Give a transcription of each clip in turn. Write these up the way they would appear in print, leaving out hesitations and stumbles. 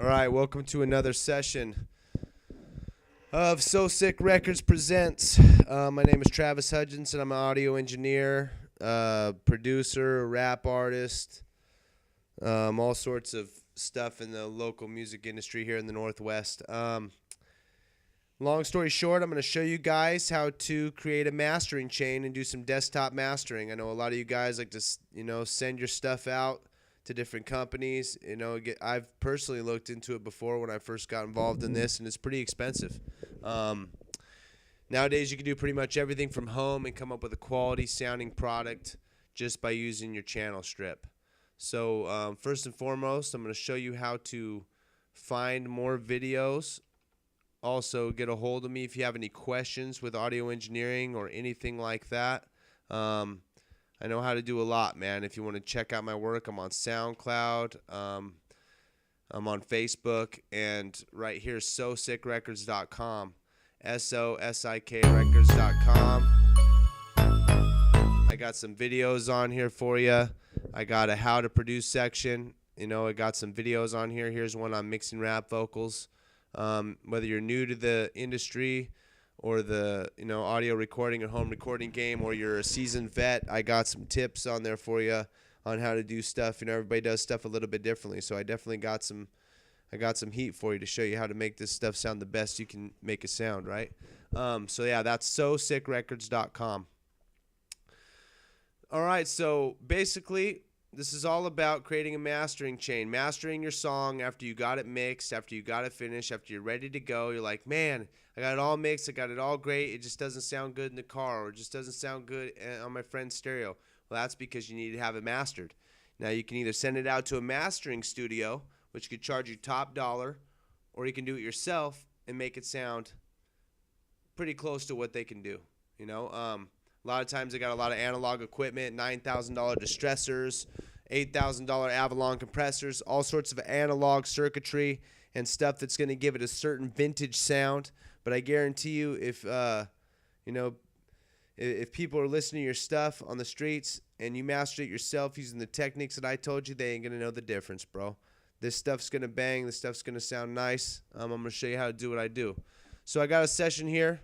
All right, welcome to another session of So Sick Records Presents. My name is Travis Hutchinson. I'm an audio engineer, producer, rap artist, all sorts of stuff in the local music industry here in the Northwest. Long story short, I'm going to show you guys how to create a mastering chain and do some desktop mastering. I know a lot of you guys like to, send your stuff out to different companies. I've personally looked into it before when I first got involved in this, and it's pretty expensive. Nowadays, you can do pretty much everything from home and come up with a quality sounding product just by using your channel strip. So first and foremost, I'm going to show you how to find more videos. Also, get a hold of me if you have any questions with audio engineering or anything like that. I know how to do a lot, man. If you want to check out my work, I'm on SoundCloud. I'm on Facebook. And right here, SoSickRecords.com. SOSIK Records.com. I got some videos on here for you. I got a how to produce section. I got some videos on here. Here's one on mixing rap vocals. Whether you're new to the industry or the audio recording and home recording game, or you're a seasoned vet, I got some tips on there for you on how to do stuff. Everybody does stuff a little bit differently, so I definitely got some heat for you to show you how to make this stuff sound the best you can make it sound, right? So yeah, that's SoSickRecords.com. All right, so basically this is all about creating a mastering chain, mastering your song after you got it mixed, after you got it finished, after you're ready to go. You're like, man, I got it all mixed, I got it all great, it just doesn't sound good in the car, or it just doesn't sound good on my friend's stereo. Well, that's because you need to have it mastered. Now, you can either send it out to a mastering studio, which could charge you top dollar, or you can do it yourself and make it sound pretty close to what they can do. A lot of times they got a lot of analog equipment, $9,000 distressors, $8,000 Avalon compressors, all sorts of analog circuitry and stuff that's going to give it a certain vintage sound. But I guarantee you, if people are listening to your stuff on the streets and you master it yourself using the techniques that I told you, they ain't going to know the difference, bro. This stuff's going to bang. This stuff's going to sound nice. I'm going to show you how to do what I do. So I got a session here.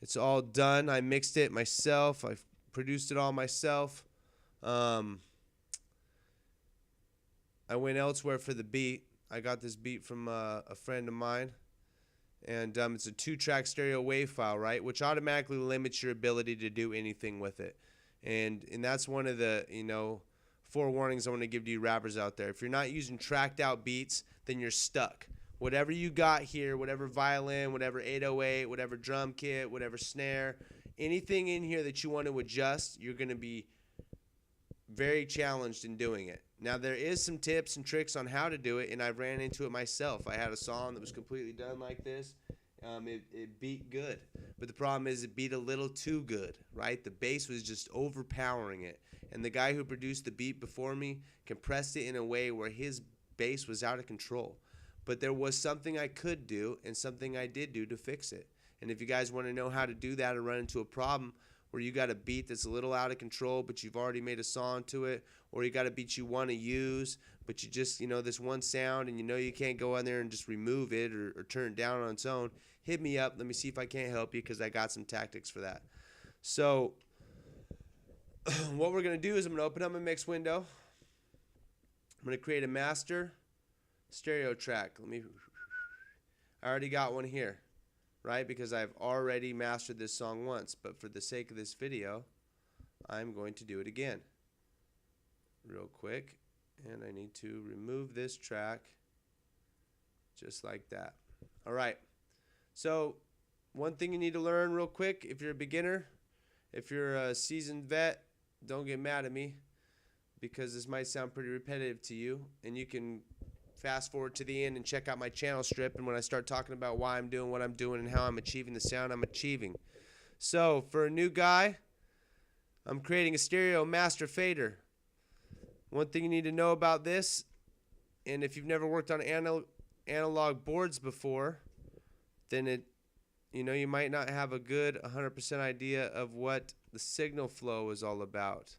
It's all done. I mixed it myself. I produced it all myself. I went elsewhere for the beat. I got this beat from a friend of mine. And it's a 2-track stereo wave file, right? Which automatically limits your ability to do anything with it. And that's one of the, forewarnings I want to give to you rappers out there. If you're not using tracked out beats, then you're stuck. Whatever you got here, whatever violin, whatever 808, whatever drum kit, whatever snare, anything in here that you want to adjust, you're going to be very challenged in doing it. Now, there is some tips and tricks on how to do it, and I ran into it myself. I had a song that was completely done like this. It beat good, but the problem is it beat a little too good, right? The bass was just overpowering it, and the guy who produced the beat before me compressed it in a way where his bass was out of control. But there was something I could do and something I did do to fix it. And if you guys want to know how to do that or run into a problem where you got a beat that's a little out of control but you've already made a song to it, or you got a beat you want to use but you just, this one sound and you can't go on there and just remove it or turn it down on its own, hit me up. Let me see if I can't help you, because I got some tactics for that. So what we're going to do is I'm going to open up my mix window. I'm going to create a master stereo track. I already got one here, right? Because I've already mastered this song once, but for the sake of this video, I'm going to do it again real quick, and I need to remove this track just like that. All right, so one thing you need to learn real quick, if you're a beginner, if you're a seasoned vet, don't get mad at me, because this might sound pretty repetitive to you, and you can fast forward to the end and check out my channel strip, and when I start talking about why I'm doing what I'm doing and how I'm achieving the sound I'm achieving. So for a new guy, I'm creating a stereo master fader. One thing you need to know about this, and if you've never worked on analog boards before, then you might not have a good 100% idea of what the signal flow is all about.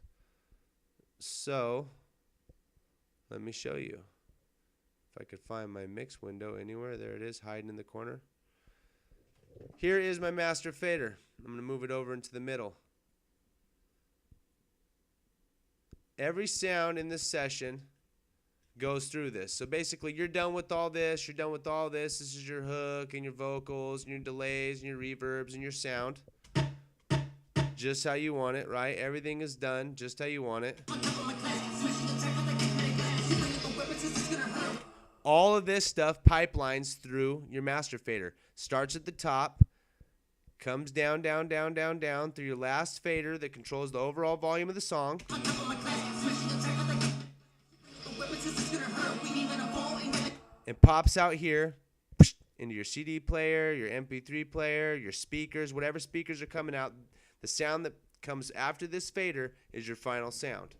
So let me show you. If I could find my mix window anywhere, there it is, hiding in the corner. Here is my master fader. I'm going to move it over into the middle. Every sound in this session goes through this. So basically, you're done with all this. You're done with all this. This is your hook and your vocals and your delays and your reverbs and your sound. Just how you want it, right? Everything is done just how you want it. All of this stuff pipelines through your master fader. Starts at the top, comes down, down, down, down, down through your last fader that controls the overall volume of the song. And pops out here into your CD player, your MP3 player, your speakers, whatever speakers are coming out. The sound that comes after this fader is your final sound.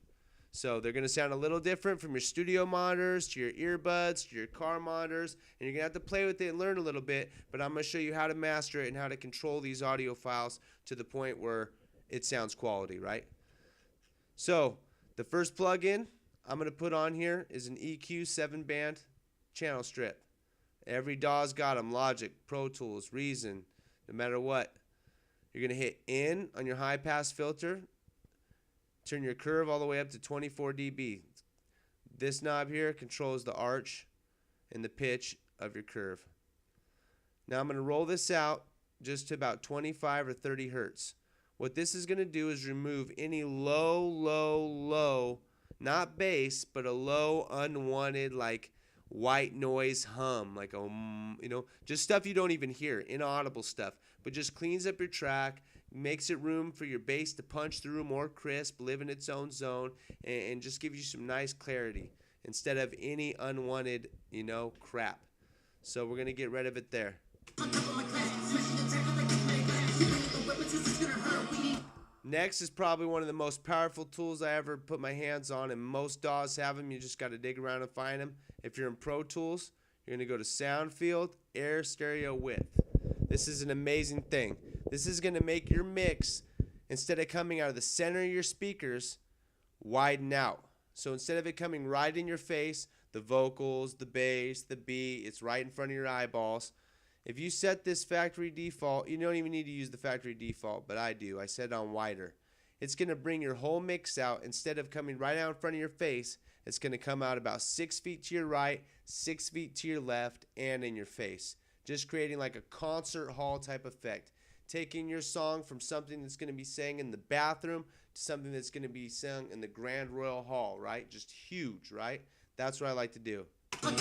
So they're going to sound a little different from your studio monitors to your earbuds to your car monitors, and you're going to have to play with it and learn a little bit, but I'm going to show you how to master it and how to control these audio files to the point where it sounds quality, right? So the first plugin I'm going to put on here is an EQ 7-band channel strip. Every DAW's got them: Logic, Pro Tools, Reason, no matter what. You're going to hit in on your high pass filter, turn your curve all the way up to 24 dB. This knob here controls the arch and the pitch of your curve. Now I'm going to roll this out just to about 25 or 30 hertz. What this is going to do is remove any low, not bass, but a low, unwanted, like white noise hum, like just stuff you don't even hear, inaudible stuff, but just cleans up your track, makes it room for your bass to punch through more crisp, live in its own zone, and just gives you some nice clarity instead of any unwanted, crap. So we're going to get rid of it there. Next is probably one of the most powerful tools I ever put my hands on, and most DAWs have them. You just got to dig around and find them. If you're in Pro Tools, you're going to go to Sound Field, Air Stereo Width. This is an amazing thing. This is going to make your mix, instead of coming out of the center of your speakers, widen out. So instead of it coming right in your face, the vocals, the bass, the beat, it's right in front of your eyeballs. If you set this factory default, you don't even need to use the factory default, but I do. I set it on wider. It's going to bring your whole mix out. Instead of coming right out in front of your face, it's going to come out about 6 feet to your right, 6 feet to your left, and in your face. Just creating like a concert hall type effect. Taking your song from something that's going to be sang in the bathroom to something that's going to be sung in the Grand Royal Hall, right? Just huge, right? That's what I like to do. I'm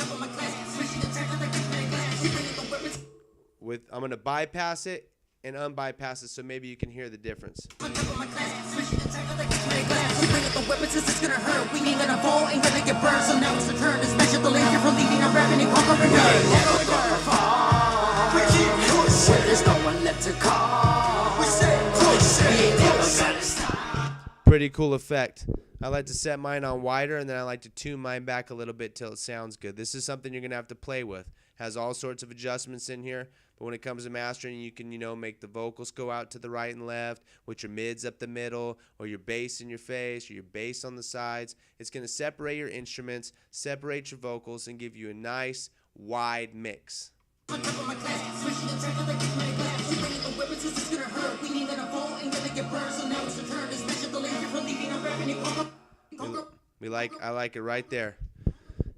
going to bypass it and unbypass it so maybe you can hear the difference. Pretty cool effect. I like to set mine on wider, and then I like to tune mine back a little bit till it sounds good. This is something you're going to have to play with. Has all sorts of adjustments in here, but when it comes to mastering, you can, make the vocals go out to the right and left, with your mids up the middle, or your bass in your face, or your bass on the sides. It's going to separate your instruments, separate your vocals, and give you a nice, wide mix. I like it right there.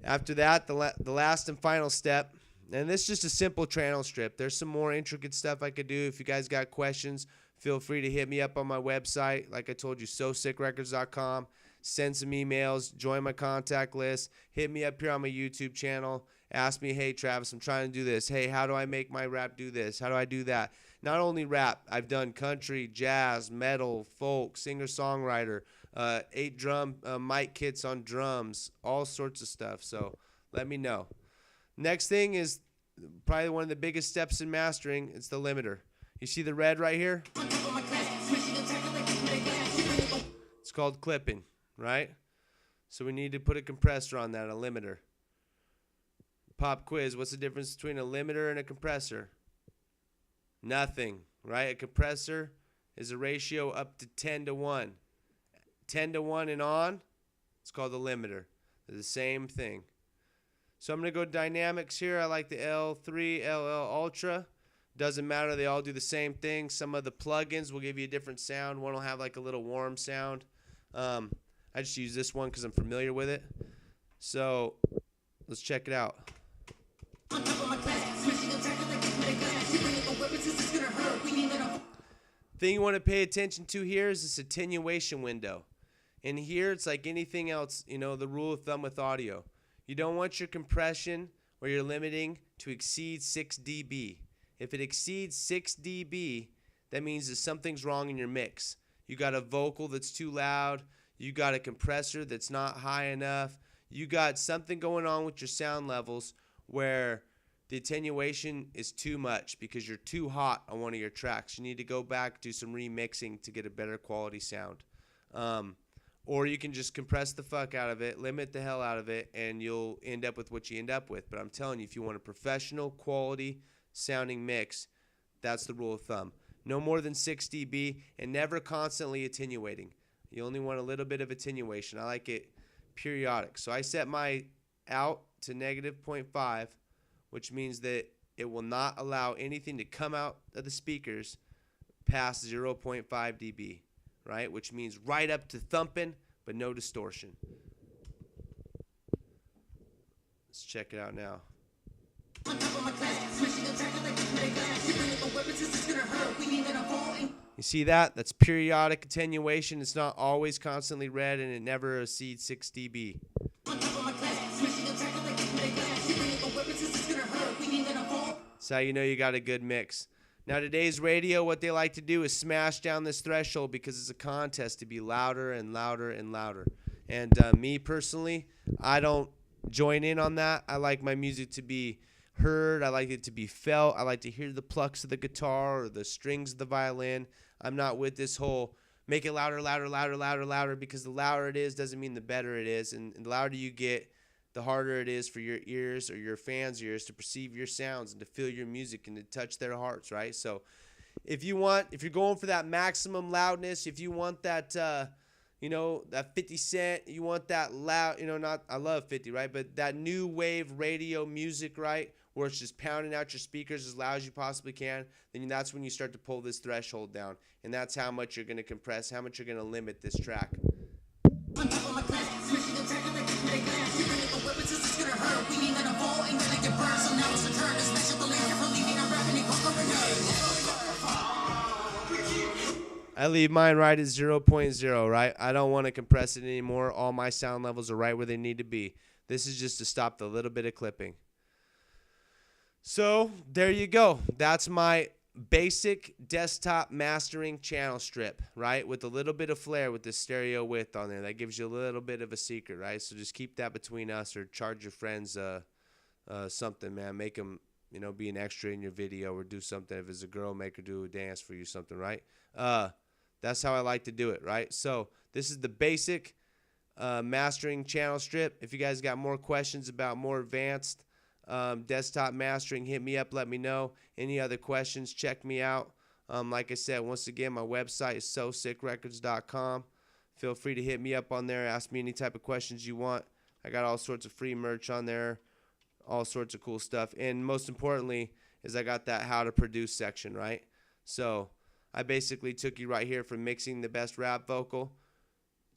After that, the last and final step, and this is just a simple channel strip. There's some more intricate stuff I could do. If you guys got questions, feel free to hit me up on my website. Like I told you, SoSickRecords.com. Send some emails, join my contact list, hit me up here on my YouTube channel. Ask me, hey, Travis, I'm trying to do this. Hey, how do I make my rap do this? How do I do that? Not only rap, I've done country, jazz, metal, folk, singer-songwriter, 8-drum mic kits on drums, all sorts of stuff. So let me know. Next thing is probably one of the biggest steps in mastering. It's the limiter. You see the red right here? It's called clipping, right? So we need to put a compressor on that, a limiter. Pop quiz, what's the difference between a limiter and a compressor? Nothing, right? A compressor is a ratio up to 10 to 1. 10 to 1 and on, it's called a limiter. They're the same thing. So I'm going to go dynamics here. I like the L3, LL Ultra. Doesn't matter. They all do the same thing. Some of the plugins will give you a different sound. One will have like a little warm sound. I just use this one because I'm familiar with it. So let's check it out. Thing you want to pay attention to here is this attenuation window. And here it's like anything else, you know, the rule of thumb with audio. You don't want your compression or your limiting to exceed 6 dB. If it exceeds 6 dB, that means that something's wrong in your mix. You got a vocal that's too loud. You got a compressor that's not high enough. You got something going on with your sound levels where the attenuation is too much because you're too hot on one of your tracks. You need to go back, do some remixing to get a better quality sound. Or you can just compress the fuck out of it, limit the hell out of it, and you'll end up with what you end up with. But I'm telling you, if you want a professional quality sounding mix, that's the rule of thumb. No more than 6 dB and never constantly attenuating. You only want a little bit of attenuation. I like it periodic. So I set my out to -0.5, which means that it will not allow anything to come out of the speakers past 0.5 dB, right? Which means right up to thumping, but no distortion. Let's check it out now. You see that? That's periodic attenuation. It's not always constantly red, and it never exceeds 6 dB. That's how you know you got a good mix. Now, today's radio, what they like to do is smash down this threshold because it's a contest to be louder and louder and louder. And me personally, I don't join in on that. I like my music to be heard. I like it to be felt. I like to hear the plucks of the guitar or the strings of the violin. I'm not with this whole make it louder, louder, louder, louder, louder, because the louder it is doesn't mean the better it is. And the louder you get, the harder it is for your ears or your fans' ears to perceive your sounds and to feel your music and to touch their hearts, right? So if you're going for that maximum loudness, if you want that, that 50 Cent, you want that loud, I love 50, right? But that new wave radio music, right? Where it's just pounding out your speakers as loud as you possibly can, then that's when you start to pull this threshold down. And that's how much you're going to compress, how much you're going to limit this track. I leave mine right at 0.0, right? I don't want to compress it anymore. All my sound levels are right where they need to be. This is just to stop the little bit of clipping. So there you go. That's my basic desktop mastering channel strip, right? With a little bit of flair with the stereo width on there. That gives you a little bit of a secret, right? So just keep that between us, or charge your friends something, man. Make them, be an extra in your video, or do something. If it's a girl, make her do a dance for you, something, right? That's how I like to do it, right? So this is the basic mastering channel strip. If you guys got more questions about more advanced desktop mastering, hit me up, let me know. Any other questions, check me out. Like I said, once again, my website is SoSickRecords.com. Feel free to hit me up on there, ask me any type of questions you want. I got all sorts of free merch on there, all sorts of cool stuff. And most importantly is I got that how to produce section, right? So I basically took you right here from mixing the best rap vocal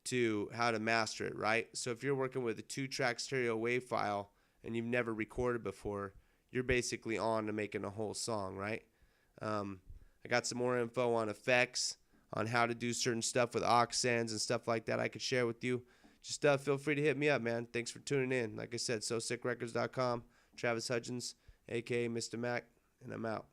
to how to master it, right? So if you're working with a 2-track stereo wave file and you've never recorded before, you're basically on to making a whole song, right? I got some more info on effects, on how to do certain stuff with aux sends and stuff like that I could share with you. Just feel free to hit me up, man. Thanks for tuning in. Like I said, SoSickRecords.com. Travis Hudgens, a.k.a. Mr. Mac, and I'm out.